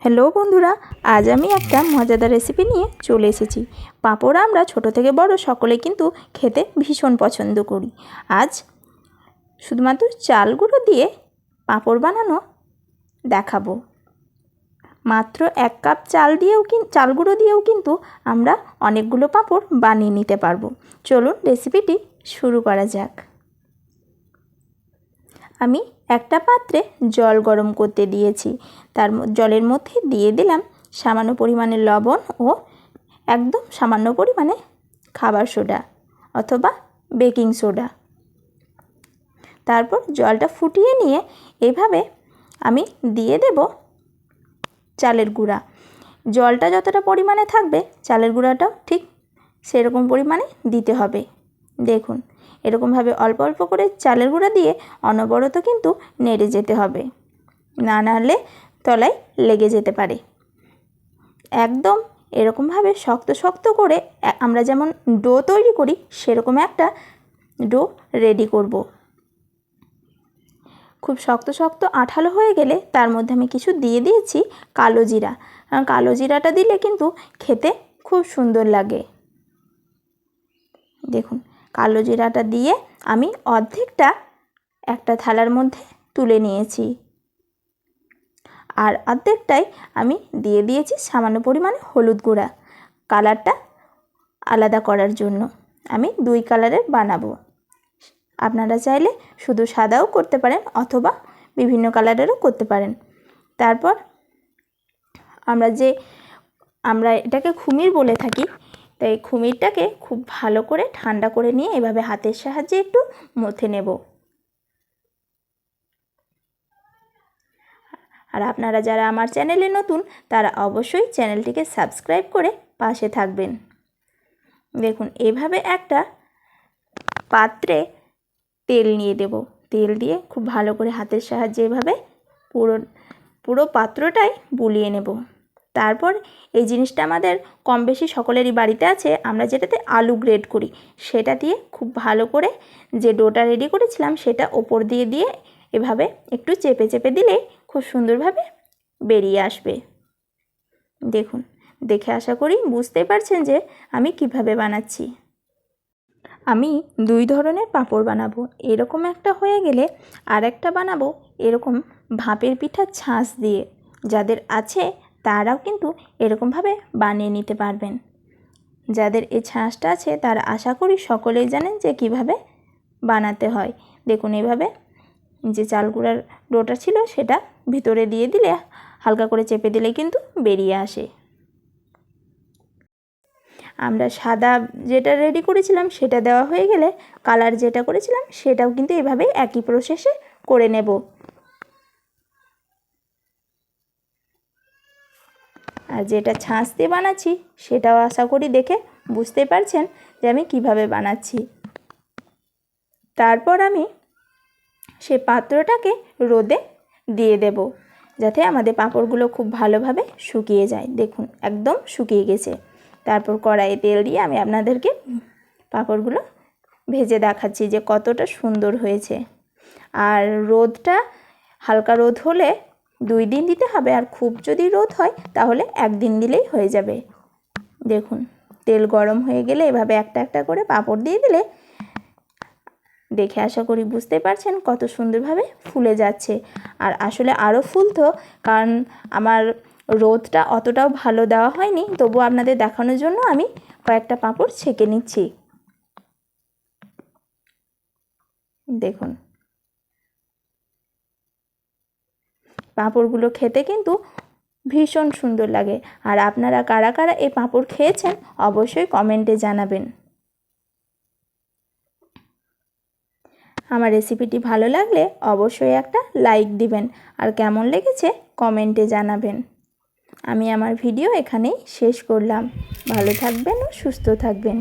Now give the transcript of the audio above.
Hello বন্ধুরা, আজ আমি একটা মজাদার রেসিপি নিয়ে চলে এসেছি। পাঁপড় আমরা ছোট থেকে বড় সকলে কিন্তু খেতে ভীষণ পছন্দ করি। আজ শুধুমাত্র চাল গুঁড়ো দিয়ে পাঁপড় বানানো দেখাবো। মাত্র 1 কাপ চাল গুঁড়ো দিয়েও কিন্তু আমরা অনেকগুলো পাঁপড় বানিয়ে নিতে পারবো। চলুন রেসিপিটি শুরু করা যাক। আমি একটা পাত্রে জল গরম করতে দিয়েছি। জলের মধ্যে দিয়ে দিলাম সামান্য পরিমাণে লবণ ও একদম সামান্য পরিমাণে খাবার সোডা অথবা বেকিং সোডা। তারপর জলটা ফুটিয়ে নিয়ে এভাবে আমি দিয়ে দেব চালের গুঁড়া। জলটা যতটা পরিমাণে থাকবে চালের গুঁড়াটাও ঠিক সেরকম পরিমাণে দিতে হবে। দেখুন, এরকমভাবে অল্প অল্প করে চালের গুঁড়া দিয়ে অনবরত কিন্তু নেড়ে যেতে হবে, না নাড়লে তলায় লেগে যেতে পারে। একদম এরকমভাবে শক্ত শক্ত করে আমরা যেমন ডো তৈরি করি সেরকম একটা ডো রেডি করব। খুব শক্ত শক্ত আঠালো হয়ে গেলে তার মধ্যে আমি কিছু দিয়ে দিয়েছি কালো জিরা। কালো জিরাটা দিলে কিন্তু খেতে খুব সুন্দর লাগে। দেখুন, কালো জিরাটা দিয়ে আমি অর্ধেকটা একটা থালার মধ্যে তুলে নিয়েছি, আর অর্ধেকটাই আমি দিয়ে দিয়েছি সামান্য পরিমাণে হলুদ গুঁড়া, কালারটা আলাদা করার জন্য। আমি 2 কালারের বানাবো। আপনারা চাইলে শুধু সাদাও করতে পারেন অথবা বিভিন্ন কালারেরও করতে পারেন। তারপর আমরা এটাকে খুমির বলে থাকি, তাই খুমিরটাকে খুব ভালো করে ঠান্ডা করে নিয়ে এভাবে হাতের সাহায্যে একটু মথে নেব। আর আপনারা যারা আমার চ্যানেলে নতুন তারা অবশ্যই চ্যানেলটিকে সাবস্ক্রাইব করে পাশে থাকবেন। দেখুন, এভাবে একটা পাত্রে তেল নিয়ে দেব। তেল দিয়ে খুব ভালো করে হাতের সাহায্যে এভাবে পুরো পাত্রটাই বুলিয়ে নেব। তারপর এই জিনিসটা আমাদের কম বেশি সকলেরই বাড়িতে আছে। আমরা যেটাতে আলু গ্রেট করি সেটা দিয়ে খুব ভালো করে যে ডোটা রেডি করেছিলাম সেটা ওপর দিয়ে দিয়ে এভাবে একটু চেপে চেপে দিলে খুব সুন্দরভাবে বেরিয়ে আসবে। দেখুন, দেখে আশা করি বুঝতেই পারছেন যে আমি কিভাবে বানাচ্ছি। আমি 2 ধরনের পাঁপড় বানাবো। এরকম একটা হয়ে গেলে আর একটা বানাবো এরকম ভাপের পিঠার ছাঁচ দিয়ে। যাদের আছে তারাও কিন্তু এরকমভাবে বানিয়ে নিতে পারবেন। যাদের এই ছাঁচটা আছে তারা আশা করি সকলেই জানেন যে কিভাবে বানাতে হয়। দেখুন, এভাবে যে চাল গুঁড়ার ডোটা ছিল সেটা ভিতরে দিয়ে দিলে হালকা করে চেপে দিলেই কিন্তু বেরিয়ে আসে। আমরা সাদা যেটা রেডি করেছিলাম সেটা দেওয়া হয়ে গেলে কালার যেটা করেছিলাম সেটাও কিন্তু এভাবেই একই প্রসেসে করে নেব। আর যেটা ছাঁচ দিয়ে বানাচ্ছি সেটাও আশা করি দেখে বুঝতে পারছেন যে আমি কিভাবে বানাচ্ছি। তারপর আমি সে পাত্রটাকে রোদে দিয়ে দেব যাতে আমাদের পাঁপড়গুলো খুব ভালোভাবে শুকিয়ে যায়। দেখুন, একদম শুকিয়ে গেছে। তারপর কড়াইয়ে তেল দিয়ে আমি আপনাদেরকে পাঁপড়গুলো ভেজে দেখাচ্ছি যে কতটা সুন্দর হয়েছে। আর রোদটা হালকা রোদ হলে 2 দিন দিতে হবে, আর খুব যদি রোদ হয় তাহলে 1 দিন দিলেই হয়ে যাবে। দেখুন, তেল গরম হয়ে গেলে এভাবে একটা একটা করে পাঁপড় দিয়ে দিলে দেখে আশা করি বুঝতে পারছেন কত সুন্দরভাবে ফুলে যাচ্ছে। আর আসলে আরও ফুলতো, কারণ আমার রোদটা অতটাও ভালো দেওয়া হয়নি, তবু আপনাদের দেখানোর জন্য আমি কয়েকটা পাঁপড় ছেঁকে নিচ্ছি। দেখুন, পাঁপড়গুলো খেতে কিন্তু ভীষণ সুন্দর লাগে। আর আপনারা কারা কারা এই পাঁপড় খেয়েছেন অবশ্যই কমেন্টে জানাবেন। আমার রেসিপিটি ভালো লাগলে অবশ্যই একটা লাইক দিবেন, আর কেমন লেগেছে কমেন্টে জানাবেন। আমি আমার ভিডিও এখানেই শেষ করলাম। ভালো থাকবেন ও সুস্থ থাকবেন।